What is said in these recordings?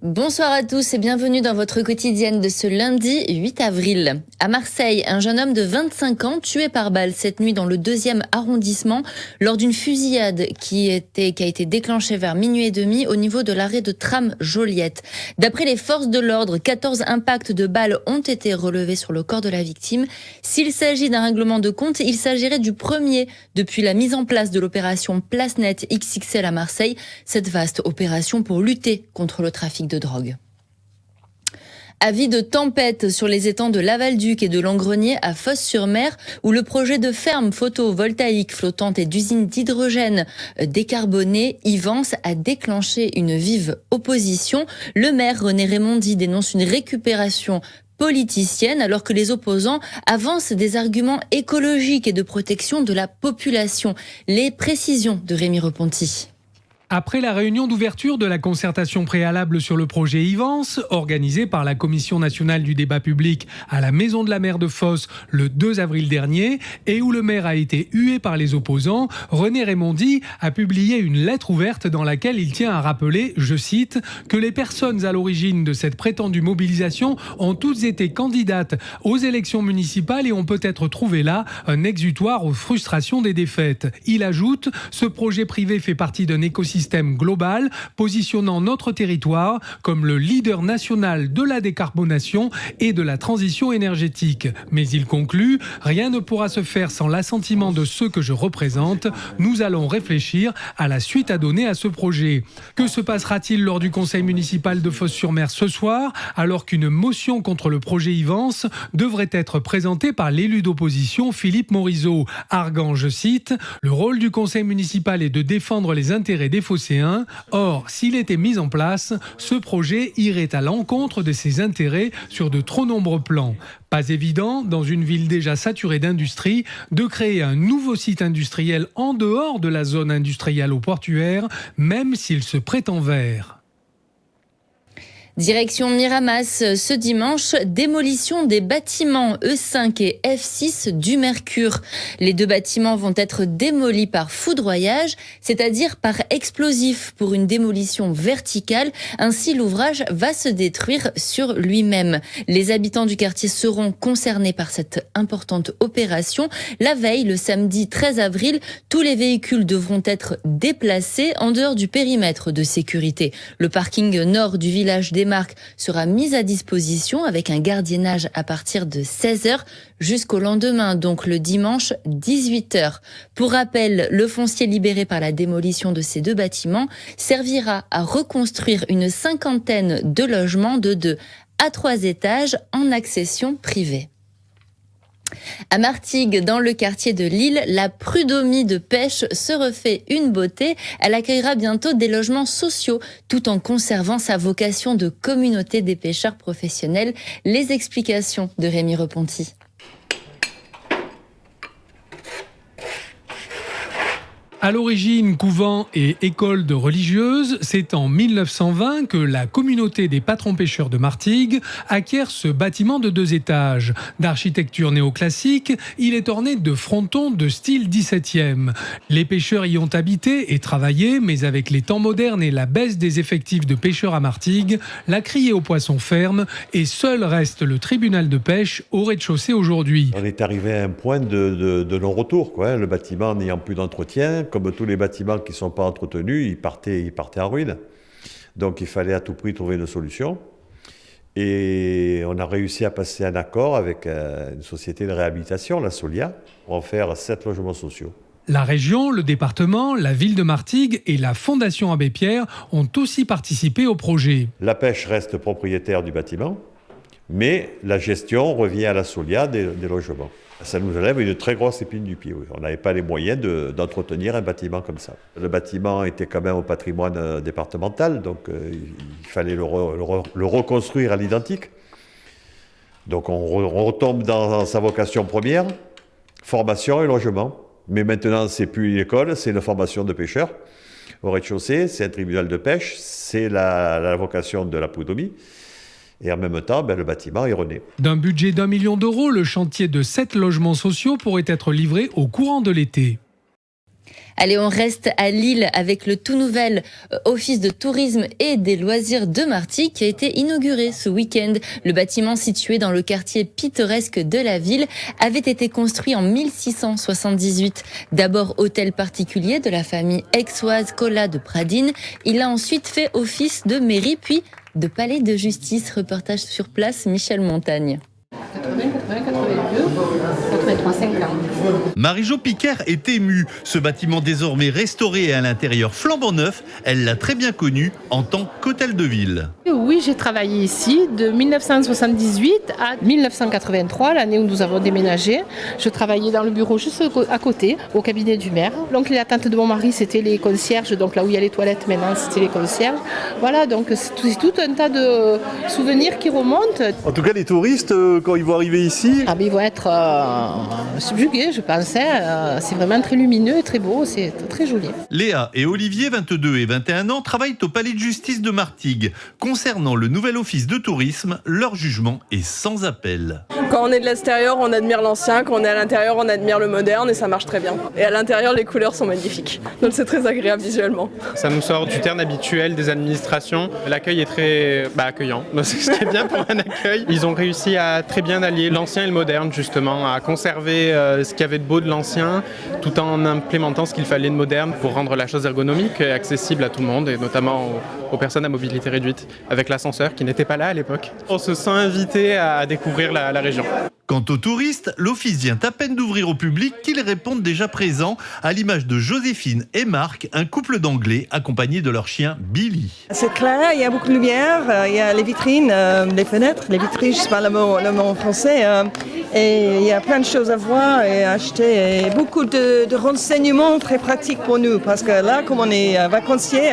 Bonsoir à tous et bienvenue dans votre quotidienne de ce lundi 8 avril. À Marseille, un jeune homme de 25 ans tué par balle cette nuit dans le 2e arrondissement lors d'une fusillade qui a été déclenchée vers minuit et demi au niveau de l'arrêt de tram Joliette. D'après les forces de l'ordre, 14 impacts de balles ont été relevés sur le corps de la victime. S'il s'agit d'un règlement de compte, il s'agirait du premier depuis la mise en place de l'opération Place Nette XXL à Marseille, cette vaste opération pour lutter contre le trafic de drogue. Avis de tempête sur les étangs de Lavalduc et de Langrenier à Fos-sur-Mer, où le projet de ferme photovoltaïque flottante et d'usine d'hydrogène décarboné, Ivance, a déclenché une vive opposition. Le maire René Raymondy dénonce une récupération politicienne alors que les opposants avancent des arguments écologiques et de protection de la population. Les précisions de Rémi Reponti. Après la réunion d'ouverture de la concertation préalable sur le projet Ivance, organisée par la Commission nationale du débat public à la Maison de la Mer de Fos le 2 avril dernier, et où le maire a été hué par les opposants, René Raymondy a publié une lettre ouverte dans laquelle il tient à rappeler, je cite, que les personnes à l'origine de cette prétendue mobilisation ont toutes été candidates aux élections municipales et ont peut-être trouvé là un exutoire aux frustrations des défaites. Il ajoute, ce projet privé fait partie d'un écosystème global positionnant notre territoire comme le leader national de la décarbonation et de la transition énergétique. Mais il conclut, rien ne pourra se faire sans l'assentiment de ceux que je représente. Nous allons réfléchir à la suite à donner à ce projet. Que se passera-t-il lors du conseil municipal de Fos-sur-Mer ce soir, alors qu'une motion contre le projet Ivance devrait être présentée par l'élu d'opposition Philippe Morizot, arguant, je cite, « Le rôle du conseil municipal est de défendre les intérêts des phocéens. Or, s'il était mis en place, ce projet irait à l'encontre de ses intérêts sur de trop nombreux plans. Pas évident, dans une ville déjà saturée d'industrie, de créer un nouveau site industriel en dehors de la zone industrielle ou portuaire, même s'il se prétend vert. » Direction Miramas, ce dimanche, démolition des bâtiments E5 et F6 du Mercure. Les deux bâtiments vont être démolis par foudroyage, c'est-à-dire par explosif pour une démolition verticale. Ainsi, l'ouvrage va se détruire sur lui-même. Les habitants du quartier seront concernés par cette importante opération. La veille, le samedi 13 avril, tous les véhicules devront être déplacés en dehors du périmètre de sécurité. Le parking nord du village des Marques sera mis à disposition avec un gardiennage à partir de 16h jusqu'au lendemain, donc le dimanche 18h. Pour rappel, le foncier libéré par la démolition de ces deux bâtiments servira à reconstruire une cinquantaine de logements de 2 à 3 étages en accession privée. À Martigues, dans le quartier de Lille, la prud'homie de pêche se refait une beauté. Elle accueillera bientôt des logements sociaux tout en conservant sa vocation de communauté des pêcheurs professionnels. Les explications de Rémi Reponti. À l'origine, couvent et école de religieuses, c'est en 1920 que la communauté des patrons pêcheurs de Martigues acquiert ce bâtiment de 2 étages. D'architecture néoclassique, il est orné de frontons de style 17e. Les pêcheurs y ont habité et travaillé, mais avec les temps modernes et la baisse des effectifs de pêcheurs à Martigues, la criée aux poissons ferme et seul reste le tribunal de pêche au rez-de-chaussée aujourd'hui. On est arrivé à un point de non-retour, quoi. Le bâtiment n'ayant plus d'entretien, comme tous les bâtiments qui ne sont pas entretenus, ils partaient en ruine. Donc il fallait à tout prix trouver une solution. Et on a réussi à passer un accord avec une société de réhabilitation, la Solia, pour en faire 7 logements sociaux. La région, le département, la ville de Martigues et la Fondation Abbé Pierre ont aussi participé au projet. La pêche reste propriétaire du bâtiment, mais la gestion revient à la Solia des logements. Ça nous enlève une très grosse épine du pied. Oui. On n'avait pas les moyens d'entretenir un bâtiment comme ça. Le bâtiment était quand même au patrimoine départemental, donc il fallait le reconstruire à l'identique. Donc on retombe dans sa vocation première, formation et logement. Mais maintenant, c'est plus une école, c'est une formation de pêcheurs. Au rez-de-chaussée, c'est un tribunal de pêche, c'est la vocation de la prud'homie. Et en même temps, le bâtiment est rené. D'un budget d'1 million d'euros, le chantier de 7 logements sociaux pourrait être livré au courant de l'été. Allez, on reste à Lille avec le tout nouvel office de tourisme et des loisirs de Martigues qui a été inauguré ce week-end. Le bâtiment situé dans le quartier pittoresque de la ville avait été construit en 1678. D'abord hôtel particulier de la famille aixoise Collat de Pradines. Il a ensuite fait office de mairie puis de palais de justice. Reportage sur place, Michel Montagne. 80, 82, 83, 50. Marie-Jo Piquer est émue. Ce bâtiment désormais restauré et à l'intérieur flambant neuf, elle l'a très bien connu en tant qu'hôtel de ville. Oui, j'ai travaillé ici de 1978 à 1983, l'année où nous avons déménagé. Je travaillais dans le bureau juste à côté, au cabinet du maire. Donc la tante de mon mari, c'était les concierges, donc là où il y a les toilettes maintenant, c'était les concierges. Voilà, donc c'est tout un tas de souvenirs qui remontent. En tout cas, les touristes, quand ils vont arriver ici... Ils vont être subjugués, je pensais. C'est vraiment très lumineux et très beau, c'est très joli. Léa et Olivier, 22 et 21 ans, travaillent au palais de justice de Martigues. Concernant le nouvel office de tourisme, leur jugement est sans appel. Quand on est de l'extérieur, on admire l'ancien. Quand on est à l'intérieur, on admire le moderne et ça marche très bien. Et à l'intérieur, les couleurs sont magnifiques. Donc c'est très agréable visuellement. Ça nous sort du terme habituel des administrations. L'accueil est très accueillant. C'est ce qui est bien pour un accueil. Ils ont réussi à très bien allier l'ancien et le moderne, justement, à conserver ce qu'il y avait de beau de l'ancien, tout en implémentant ce qu'il fallait de moderne pour rendre la chose ergonomique et accessible à tout le monde, et notamment aux personnes à mobilité réduite, avec l'ascenseur qui n'était pas là à l'époque. On se sent invité à découvrir la région. Quant aux touristes, l'office vient à peine d'ouvrir au public qu'ils répondent déjà présents, à l'image de Joséphine et Marc, un couple d'Anglais accompagnés de leur chien Billy. C'est clair, il y a beaucoup de lumière, il y a les vitrines, les fenêtres, les vitrines, je sais pas le mot français, et il y a plein de choses à voir et à acheter, et beaucoup de renseignements très pratiques pour nous, parce que là, comme on est vacanciers,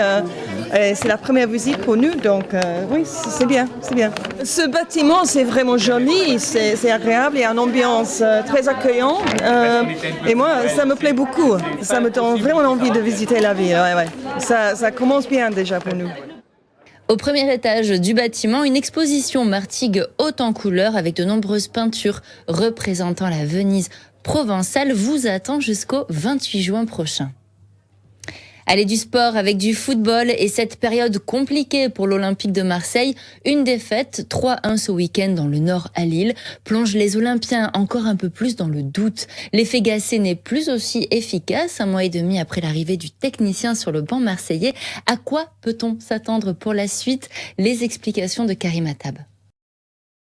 c'est la première visite pour nous, donc oui, c'est bien, c'est bien. Ce bâtiment, c'est vraiment joli, c'est agréable, il y a une ambiance très accueillante, et moi, ça me plaît beaucoup. Ça me donne vraiment envie de visiter la ville. Ouais. Ça commence bien déjà pour nous. Au premier étage du bâtiment, une exposition Martigues haute en couleurs avec de nombreuses peintures représentant la Venise provençale vous attend jusqu'au 28 juin prochain. Allez, du sport avec du football et cette période compliquée pour l'Olympique de Marseille. Une défaite 3-1 ce week-end dans le Nord à Lille plonge les Olympiens encore un peu plus dans le doute. L'effet Gasset n'est plus aussi efficace. Un mois et demi après l'arrivée du technicien sur le banc marseillais. À quoi peut-on s'attendre pour la suite? Les explications de Karim Attab.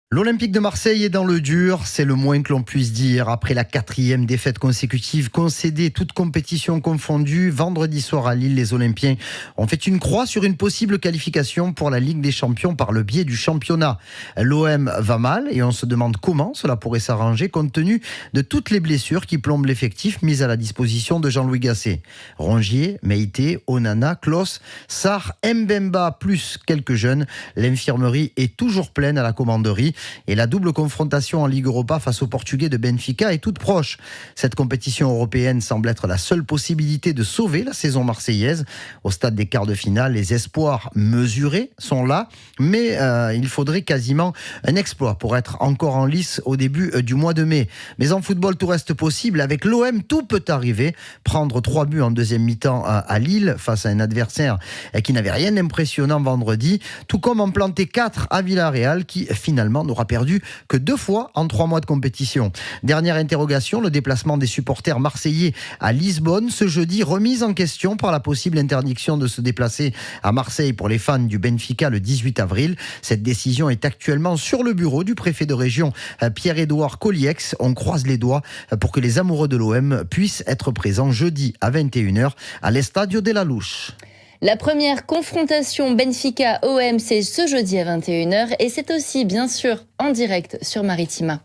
L'Olympique de Marseille est dans le dur, c'est le moins que l'on puisse dire. Après la 4e défaite consécutive concédée, toute compétition confondue, vendredi soir à Lille, les Olympiens ont fait une croix sur une possible qualification pour la Ligue des Champions par le biais du championnat. L'OM va mal et on se demande comment cela pourrait s'arranger compte tenu de toutes les blessures qui plombent l'effectif mis à la disposition de Jean-Louis Gasset. Rongier, Meïté, Onana, Klos, Sarr, Mbemba plus quelques jeunes. L'infirmerie est toujours pleine à la commanderie. Et la double confrontation en Ligue Europa face aux Portugais de Benfica est toute proche. Cette compétition européenne semble être la seule possibilité de sauver la saison marseillaise. Au stade des quarts de finale, les espoirs mesurés sont là, mais il faudrait quasiment un exploit pour être encore en lice au début du mois de mai. Mais en football, tout reste possible. Avec l'OM, tout peut arriver. Prendre 3 buts en deuxième mi-temps à Lille face à un adversaire qui n'avait rien d'impressionnant vendredi, tout comme en planter 4 à Villarreal qui finalement n'aura perdu que 2 fois en 3 mois de compétition. Dernière interrogation, le déplacement des supporters marseillais à Lisbonne ce jeudi, remise en question par la possible interdiction de se déplacer à Marseille pour les fans du Benfica le 18 avril. Cette décision est actuellement sur le bureau du préfet de région Pierre-Édouard Colliex. On croise les doigts pour que les amoureux de l'OM puissent être présents jeudi à 21h à l'Estadio de la Louche. La première confrontation Benfica-OM, c'est ce jeudi à 21h et c'est aussi, bien sûr, en direct sur Maritima.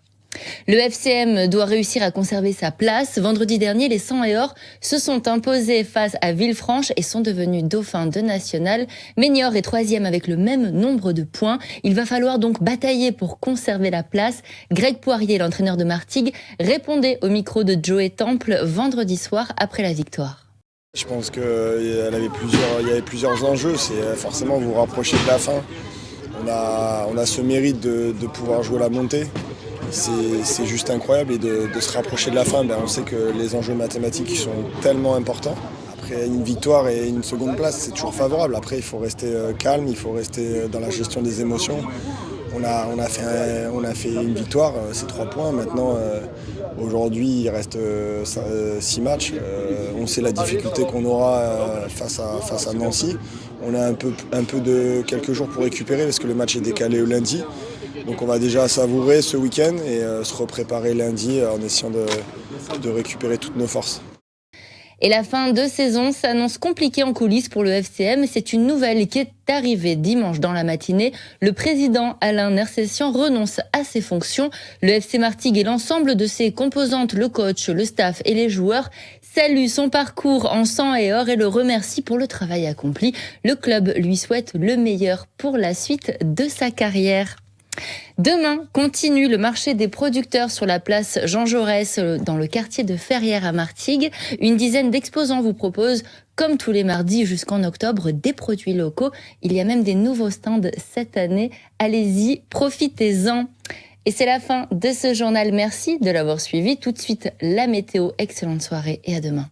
Le FCM doit réussir à conserver sa place. Vendredi dernier, les 100 et or se sont imposés face à Villefranche et sont devenus dauphins de national. Ménior est 3e avec le même nombre de points. Il va falloir donc batailler pour conserver la place. Greg Poirier, l'entraîneur de Martigues, répondait au micro de Joey Temple vendredi soir après la victoire. Je pense qu'il y avait plusieurs enjeux, c'est forcément vous rapprocher de la fin. On a ce mérite de pouvoir jouer la montée, c'est juste incroyable et de se rapprocher de la fin, on sait que les enjeux mathématiques sont tellement importants. Après une victoire et une seconde place, c'est toujours favorable. Après, il faut rester calme, il faut rester dans la gestion des émotions. On a fait une victoire, c'est 3 points. Maintenant, aujourd'hui, il reste 6 matchs. On sait la difficulté qu'on aura face à Nancy. On a un peu de quelques jours pour récupérer parce que le match est décalé au lundi. Donc on va déjà savourer ce week-end et se repréparer lundi en essayant de récupérer toutes nos forces. Et la fin de saison s'annonce compliquée en coulisses pour le FCM. C'est une nouvelle qui est arrivée dimanche dans la matinée. Le président Alain Nersessian renonce à ses fonctions. Le FC Martigues et l'ensemble de ses composantes, le coach, le staff et les joueurs, saluent son parcours en sang et or et le remercient pour le travail accompli. Le club lui souhaite le meilleur pour la suite de sa carrière. Demain continue le marché des producteurs sur la place Jean Jaurès dans le quartier de Ferrières à Martigues. Une dizaine d'exposants vous proposent, comme tous les mardis jusqu'en octobre, des produits locaux. Il y a même des nouveaux stands cette année. Allez-y, profitez-en. Et c'est la fin de ce journal. Merci de l'avoir suivi. Tout de suite, la météo. Excellente soirée et à demain.